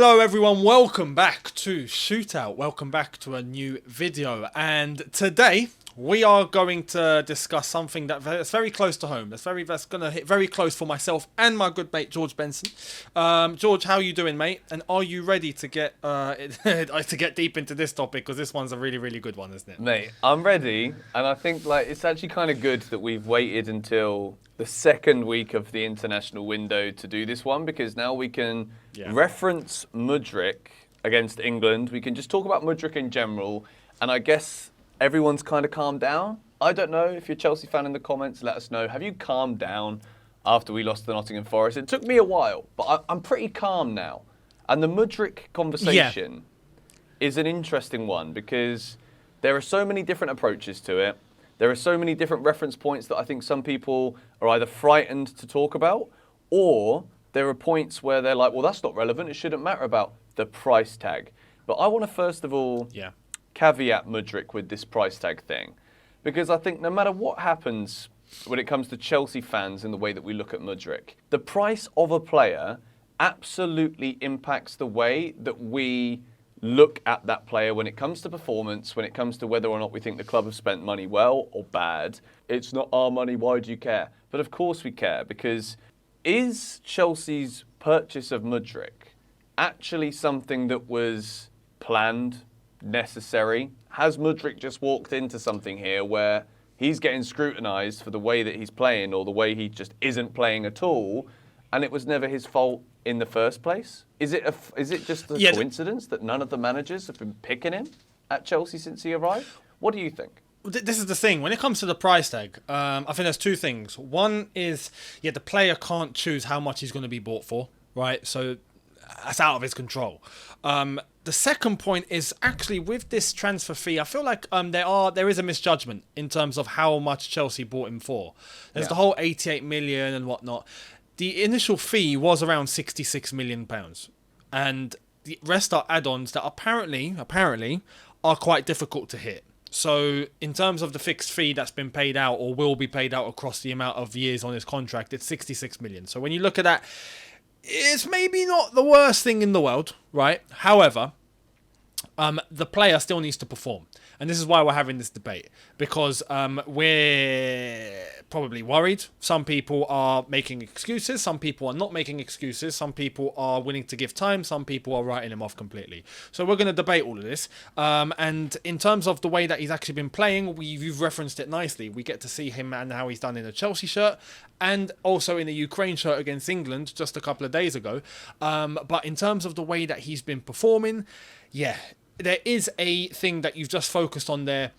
Hello everyone, welcome back to ShootOut, welcome back to a new video, and today we are going to discuss something that's very close to home, that's going to hit very close for myself and my good mate George Benson. George, how are you doing, mate? And are you ready to get to get deep into this topic, because this one's a really good one, isn't it? Mate, I'm ready, and I think it's actually kind of good that we've waited until the second week of the international window to do this one, because now we can reference Mudryk against England. We can just talk about Mudryk in general, and I guess everyone's kind of calmed down. I don't know if you're a Chelsea fan in the comments, let us know. Have you calmed down after we lost to Nottingham Forest? It took me a while, but I'm pretty calm now. And the Mudryk conversation is an interesting one because there are so many different approaches to it. There are so many different reference points that I think some people are either frightened to talk about, or there are points where they're like, well, that's not relevant. It shouldn't matter about the price tag. But I want to first of all caveat Mudryk with this price tag thing, because I think no matter what happens when it comes to Chelsea fans in the way that we look at Mudryk, the price of a player absolutely impacts the way that we look at that player when it comes to performance, when it comes to whether or not we think the club have spent money well or bad. It's not our money, why do you care? But of course we care, because is Chelsea's purchase of Mudryk actually something that was planned, necessary? Has Mudryk just walked into something here where he's getting scrutinised for the way that he's playing or the way he just isn't playing at all, and it was never his fault in the first place? Is it just a coincidence that none of the managers have been picking him at Chelsea since he arrived? What do you think? This is the thing. When it comes to the price tag, I think there's two things. One is, the player can't choose how much he's going to be bought for, right? So that's out of his control. The second point is actually with this transfer fee, I feel like there is a misjudgment in terms of how much Chelsea bought him for. There's the whole 88 million and whatnot. The initial fee was around £66 million, and the rest are add-ons that apparently are quite difficult to hit. So in terms of the fixed fee that's been paid out or will be paid out across the amount of years on his contract, it's 66 million. So when you look at that, it's maybe not the worst thing in the world, right? However, the player still needs to perform. And this is why we're having this debate, because we're probably worried. Some people are making excuses. Some people are not making excuses. Some people are willing to give time. Some people are writing him off completely. So we're going to debate all of this. And in terms of the way that he's actually been playing, you've referenced it nicely. We get to see him and how he's done in a Chelsea shirt and also in a Ukraine shirt against England just a couple of days ago. But in terms of the way that he's been performing, there is a thing that you've just focused on there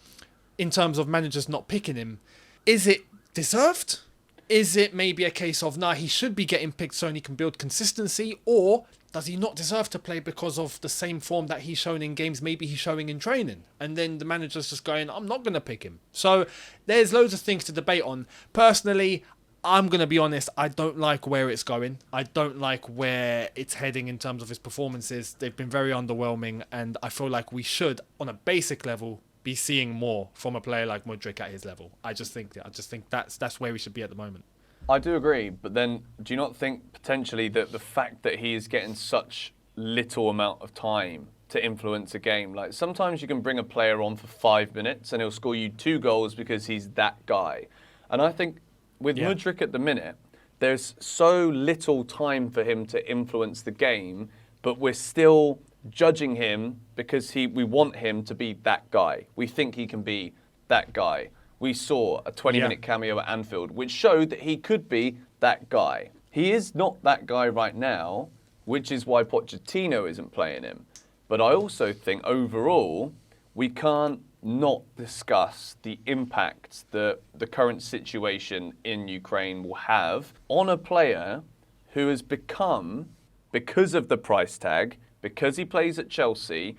in terms of managers not picking him. Is it deserved? Is it maybe a case of, he should be getting picked so he can build consistency? Or does he not deserve to play because of the same form that he's shown in games maybe he's showing in training? And then the manager's just going, I'm not going to pick him. So there's loads of things to debate on. Personally, I'm going to be honest, I don't like where it's going. I don't like where it's heading in terms of his performances. They've been very underwhelming, and I feel like we should, on a basic level, be seeing more from a player like Mudryk at his level. I just think that's where we should be at the moment. I do agree, but then do you not think potentially that the fact that he is getting such little amount of time to influence a game, like sometimes you can bring a player on for 5 minutes and he'll score you 2 goals because he's that guy. And I think with Mudryk at the minute, there's so little time for him to influence the game, but we're still judging him because we want him to be that guy. We think he can be that guy. We saw a 20-minute cameo at Anfield, which showed that he could be that guy. He is not that guy right now, which is why Pochettino isn't playing him. But I also think overall, we can't not discuss the impact that the current situation in Ukraine will have on a player who has become, because of the price tag, because he plays at Chelsea,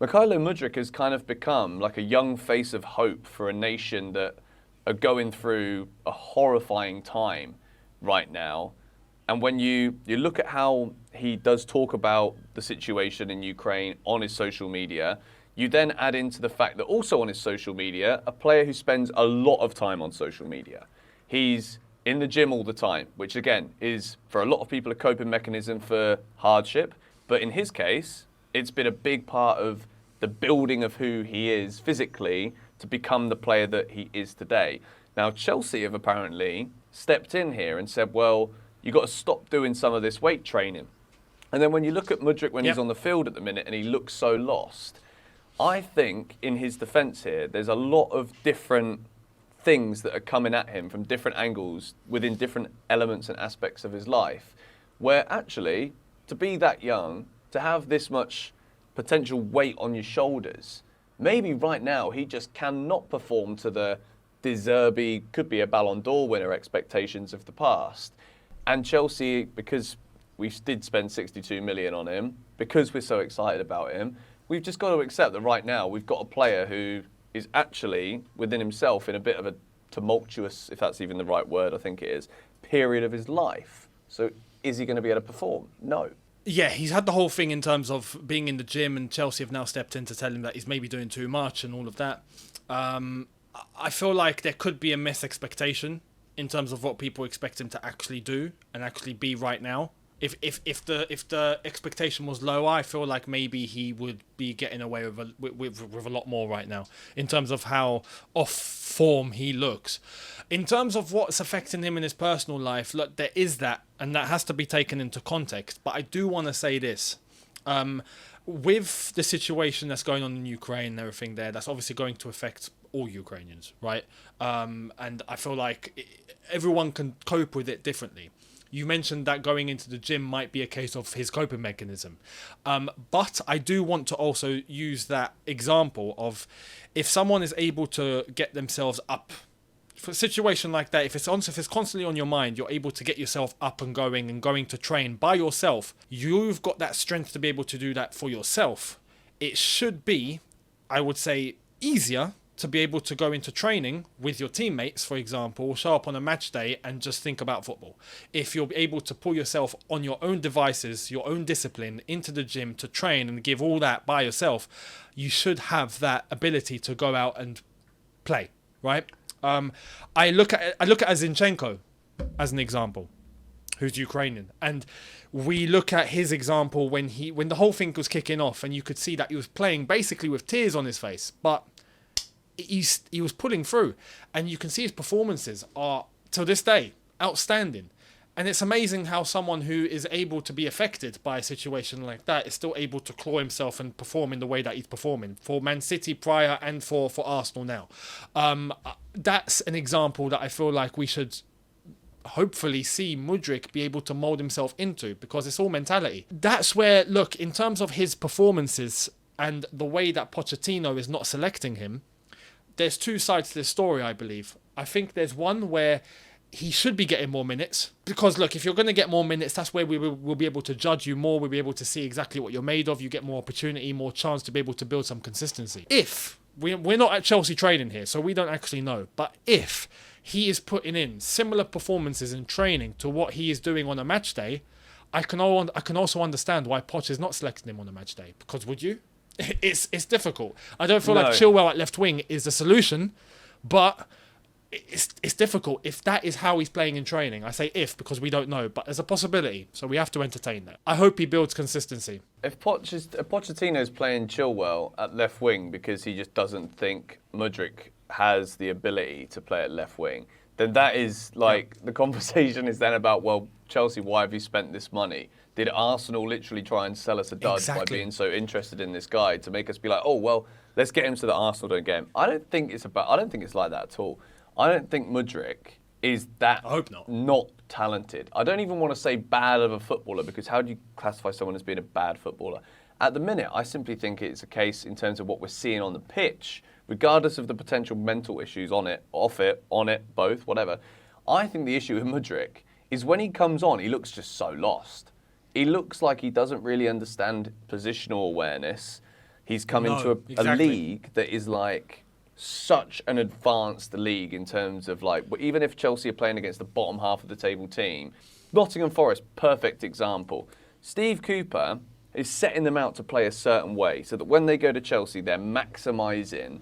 Mykhailo Mudryk has kind of become like a young face of hope for a nation that are going through a horrifying time right now. And when you look at how he does talk about the situation in Ukraine on his social media, you then add into the fact that also on his social media, a player who spends a lot of time on social media. He's in the gym all the time, which again is, for a lot of people, a coping mechanism for hardship. But in his case, it's been a big part of the building of who he is physically to become the player that he is today. Now, Chelsea have apparently stepped in here and said, well, you've got to stop doing some of this weight training. And then when you look at Mudryk when he's on the field at the minute and he looks so lost, I think in his defence here, there's a lot of different things that are coming at him from different angles within different elements and aspects of his life, where actually, to be that young, to have this much potential weight on your shoulders, maybe right now he just cannot perform to the De Zerbi, could be a Ballon d'Or winner expectations of the past. And Chelsea, because we did spend 62 million on him, because we're so excited about him, we've just got to accept that right now we've got a player who is actually within himself in a bit of a tumultuous, if that's even the right word, I think it is, period of his life. So is he going to be able to perform? No. Yeah, he's had the whole thing in terms of being in the gym, and Chelsea have now stepped in to tell him that he's maybe doing too much and all of that. I feel like there could be a missed expectation in terms of what people expect him to actually do and actually be right now. If the expectation was lower, I feel like maybe he would be getting away with a lot more right now in terms of how off form he looks. In terms of what's affecting him in his personal life, look, there is that, and that has to be taken into context. But I do want to say this. With the situation that's going on in Ukraine and everything there, that's obviously going to affect all Ukrainians, right? And I feel like everyone can cope with it differently. You mentioned that going into the gym might be a case of his coping mechanism. But I do want to also use that example of if someone is able to get themselves up for a situation like that, if it's constantly on your mind, you're able to get yourself up and going to train by yourself. You've got that strength to be able to do that for yourself. It should be, I would say, easier to be able to go into training with your teammates, for example, show up on a match day and just think about football. If you're able to pull yourself on your own devices, your own discipline into the gym to train and give all that by yourself, you should have that ability to go out and play, right? I look at Zinchenko as an example, who's Ukrainian, and we look at his example when the whole thing was kicking off, and you could see that he was playing basically with tears on his face, but he was pulling through, and you can see his performances are to this day outstanding. And it's amazing how someone who is able to be affected by a situation like that is still able to claw himself and perform in the way that he's performing for Man City prior and for Arsenal now. That's an example that I feel like we should hopefully see Mudryk be able to mould himself into, because it's all mentality. That's where, look, in terms of his performances and the way that Pochettino is not selecting him, there's two sides to this story, I believe. I think there's one where he should be getting more minutes, because look, if you're going to get more minutes, that's where we'll be able to judge you more. We'll be able to see exactly what you're made of. You get more opportunity, more chance to be able to build some consistency. If we're not at Chelsea training here, so we don't actually know, but if he is putting in similar performances in training to what he is doing on a match day, I can also understand why Poch is not selecting him on a match day. Because would you? It's difficult. I don't feel like Chilwell at left wing is the solution, but it's difficult if that is how he's playing in training. I say if because we don't know, but there's a possibility, so we have to entertain that. I hope he builds consistency. If Pochettino's playing Chilwell at left wing because he just doesn't think Mudryk has the ability to play at left wing, then that is the conversation is then about, well, Chelsea, why have you spent this money? Did Arsenal literally try and sell us a dud by being so interested in this guy to make us be like, oh well, let's get him so that Arsenal don't get him? I don't think it's like that at all. I don't think Mudryk is that I hope not talented. I don't even want to say bad of a footballer, because how do you classify someone as being a bad footballer? At the minute, I simply think it's a case in terms of what we're seeing on the pitch, regardless of the potential mental issues on it, off it, on it, both, whatever. I think the issue with Mudryk is when he comes on, he looks just so lost. He looks like he doesn't really understand positional awareness. He's come into a league that is such an advanced league in terms of even if Chelsea are playing against the bottom half of the table team, Nottingham Forest, perfect example. Steve Cooper is setting them out to play a certain way so that when they go to Chelsea, they're maximising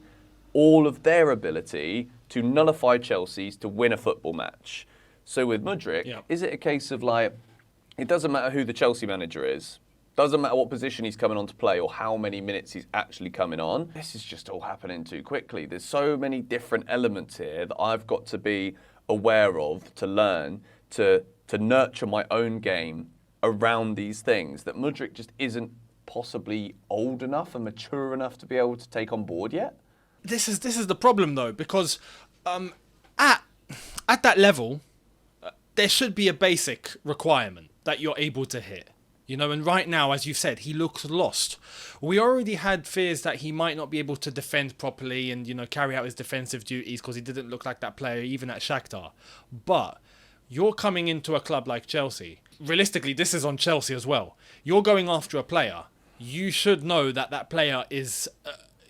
all of their ability to nullify Chelsea's to win a football match. So with Mudryk, is it a case of it doesn't matter who the Chelsea manager is, Doesn't matter what position he's coming on to play or how many minutes he's actually coming on. This is just all happening too quickly. There's so many different elements here that I've got to be aware of, to learn, to nurture my own game around these things that Mudryk just isn't possibly old enough and mature enough to be able to take on board yet. This is the problem though, because at that level, there should be a basic requirement that you're able to hit. You know, and right now, as you've said, he looks lost. We already had fears that he might not be able to defend properly and, you know, carry out his defensive duties because he didn't look like that player even at Shakhtar. But you're coming into a club like Chelsea. Realistically, this is on Chelsea as well. You're going after a player. You should know that that player is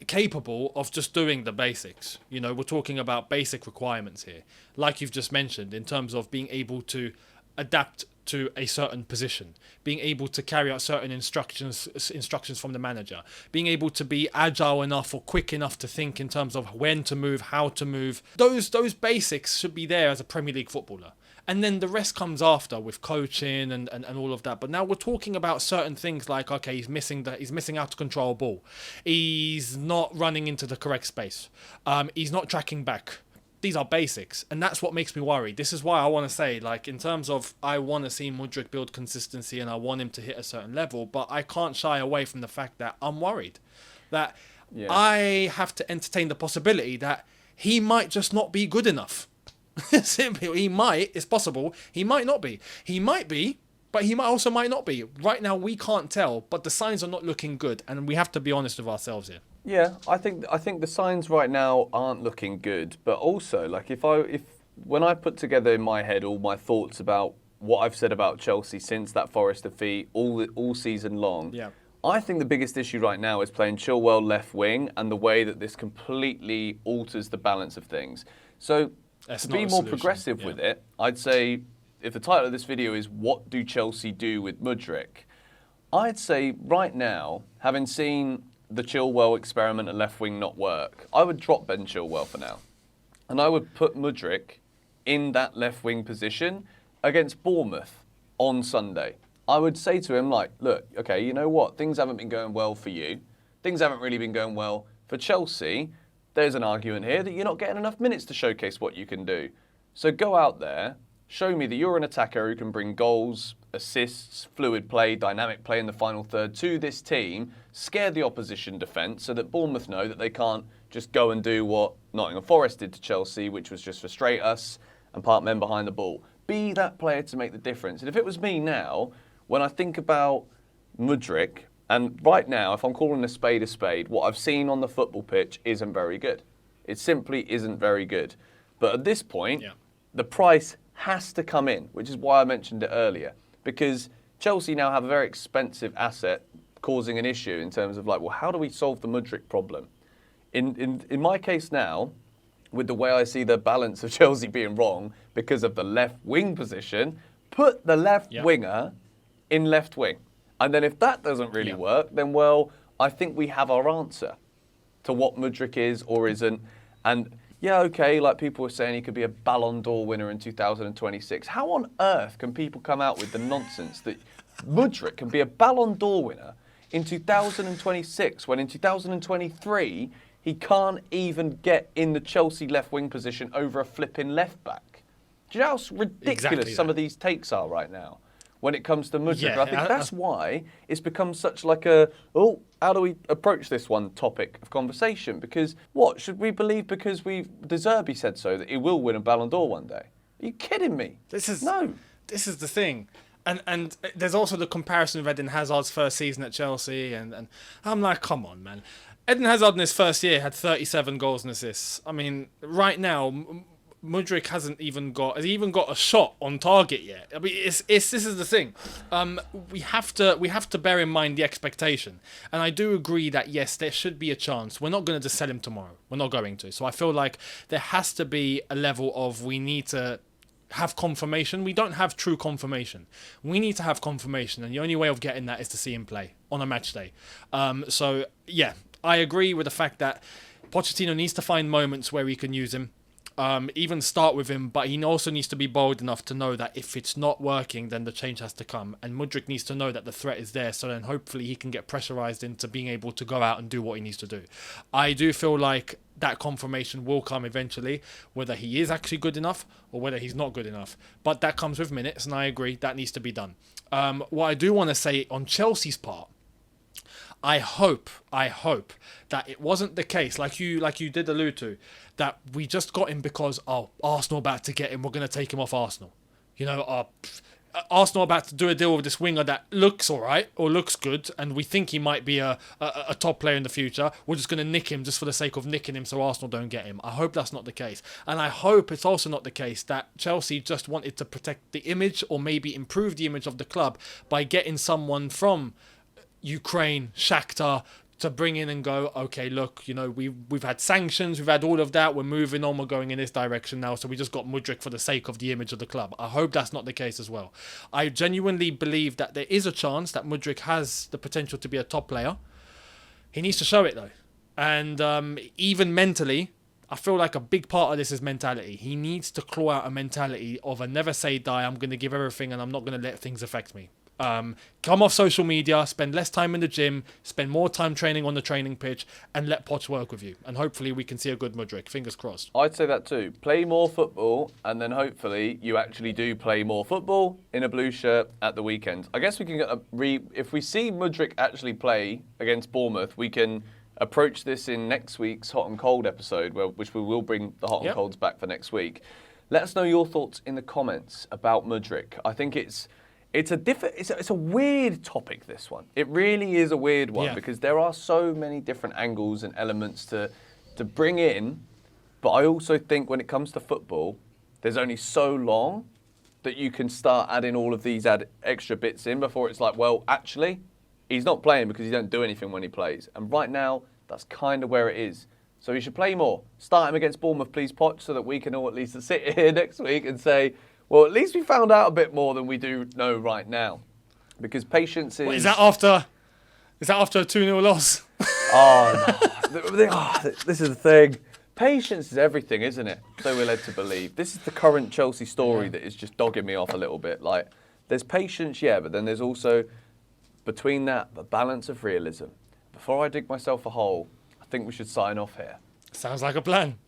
capable of just doing the basics. You know, we're talking about basic requirements here. Like you've just mentioned, in terms of being able to adapt to a certain position, being able to carry out certain instructions from the manager, being able to be agile enough or quick enough to think in terms of when to move, how to move. Those basics should be there as a Premier League footballer. And then the rest comes after with coaching and all of that. But now we're talking about certain things like, okay, he's missing out to control ball. He's not running into the correct space. He's not tracking back. These are basics, and that's what makes me worried. This is why I want to say, like, in terms of I want to see Mudryk build consistency and I want him to hit a certain level, but I can't shy away from the fact that I'm worried that I have to entertain the possibility that he might just not be good enough. Simply, it's possible, he might not be. He might be, but he might not be. Right now, we can't tell, but the signs are not looking good, and we have to be honest with ourselves here. Yeah, I think the signs right now aren't looking good, but also like when I put together in my head all my thoughts about what I've said about Chelsea since that Forest defeat all season long, I think the biggest issue right now is playing Chilwell left wing and the way that this completely alters the balance of things. So to be more progressive with it, I'd say if the title of this video is "What do Chelsea do with Mudryk?" I'd say right now, having seen the Chilwell experiment at left wing not work, I would drop Ben Chilwell for now. And I would put Mudryk in that left wing position against Bournemouth on Sunday. I would say to him, like, look, okay, you know what? Things haven't been going well for you. Things haven't really been going well for Chelsea. There's an argument here that you're not getting enough minutes to showcase what you can do. So go out there, show me that you're an attacker who can bring goals, assists, fluid play, dynamic play in the final third to this team, scare the opposition defence so that Bournemouth know that they can't just go and do what Nottingham Forest did to Chelsea, which was just frustrate us and park men behind the ball. Be that player to make the difference. And if it was me now, when I think about Mudryk, and right now, if I'm calling a spade, what I've seen on the football pitch isn't very good. It simply isn't very good. But at this point, the price has to come in, which is why I mentioned it earlier. Because Chelsea now have a very expensive asset causing an issue in terms of like, well, how do we solve the Mudryk problem? In my case now, with the way I see the balance of Chelsea being wrong because of the left wing position, put the left winger in left wing. And then if that doesn't really work, then, well, I think we have our answer to what Mudryk is or isn't. And yeah, okay, like people were saying he could be a Ballon d'Or winner in 2026. How on earth can people come out with the nonsense that Mudryk can be a Ballon d'Or winner in 2026 when in 2023 he can't even get in the Chelsea left wing position over a flipping left back? Do you know how ridiculous some of these takes are right now when it comes to Mudryk? I think that's why it's become such like how do we approach this one topic of conversation? Because what, should we believe because De Zerbi said so that he will win a Ballon d'Or one day? Are you kidding me? No. This is the thing. And there's also the comparison with Eden Hazard's first season at Chelsea, and I'm like, come on, man. Eden Hazard in his first year had 37 goals and assists. I mean, right now, Mudryk has he even got a shot on target yet? I mean, this is the thing. We have to bear in mind the expectation, and I do agree that yes, there should be a chance. We're not going to just sell him tomorrow. We're not going to. So I feel like there has to be a level of we need to have confirmation. We don't have true confirmation. We need to have confirmation, and the only way of getting that is to see him play on a match day. So yeah, I agree with the fact that Pochettino needs to find moments where he can use him. Even start with him, but he also needs to be bold enough to know that if it's not working, then the change has to come. And Mudryk needs to know that the threat is there, so then hopefully he can get pressurised into being able to go out and do what he needs to do. I do feel like that confirmation will come eventually, whether he is actually good enough or whether he's not good enough. But that comes with minutes, and I agree, that needs to be done. What I do want to say on Chelsea's part, I hope that it wasn't the case, like you did allude to, that we just got him because, Arsenal about to get him, we're going to take him off Arsenal. Arsenal about to do a deal with this winger that looks all right or looks good, and we think he might be a top player in the future. We're just going to nick him just for the sake of nicking him so Arsenal don't get him. I hope that's not the case. And I hope it's also not the case that Chelsea just wanted to protect the image or maybe improve the image of the club by getting someone from Ukraine, Shakhtar, to bring in and go, okay, look, we've had sanctions, we've had all of that, we're moving on, we're going in this direction now, so we just got Mudryk for the sake of the image of the club. I hope that's not the case as well. I genuinely believe that there is a chance that Mudryk has the potential to be a top player. He needs to show it though. And even mentally, I feel like a big part of this is mentality. He needs to claw out a mentality of a never say die, I'm going to give everything and I'm not going to let things affect me. Come off social media, spend less time in the gym, spend more time training on the training pitch, and let Poch work with you. And hopefully we can see a good Mudryk. Fingers crossed. I'd say that too. Play more football, and then hopefully you actually do play more football in a blue shirt at the weekend. I guess we can if we see Mudryk actually play against Bournemouth, we can approach this in next week's Hot and Cold episode, which we will bring the Hot and Colds back for next week. Let us know your thoughts in the comments about Mudryk. I think it's a weird topic, this one. It really is a weird one because there are so many different angles and elements to bring in. But I also think when it comes to football, there's only so long that you can start adding all of these extra bits in before it's like, well, actually, he's not playing because he don't do anything when he plays. And right now, that's kind of where it is. So he should play more. Start him against Bournemouth, please, Poch, so that we can all at least sit here next week and say, well, at least we found out a bit more than we do know right now. Because patience is... What, is that after a 2-0 loss? This is the thing. Patience is everything, isn't it? So we're led to believe. This is the current Chelsea story that is just dogging me off a little bit. Like, there's patience, but then there's also, between that, the balance of realism. Before I dig myself a hole, I think we should sign off here. Sounds like a plan.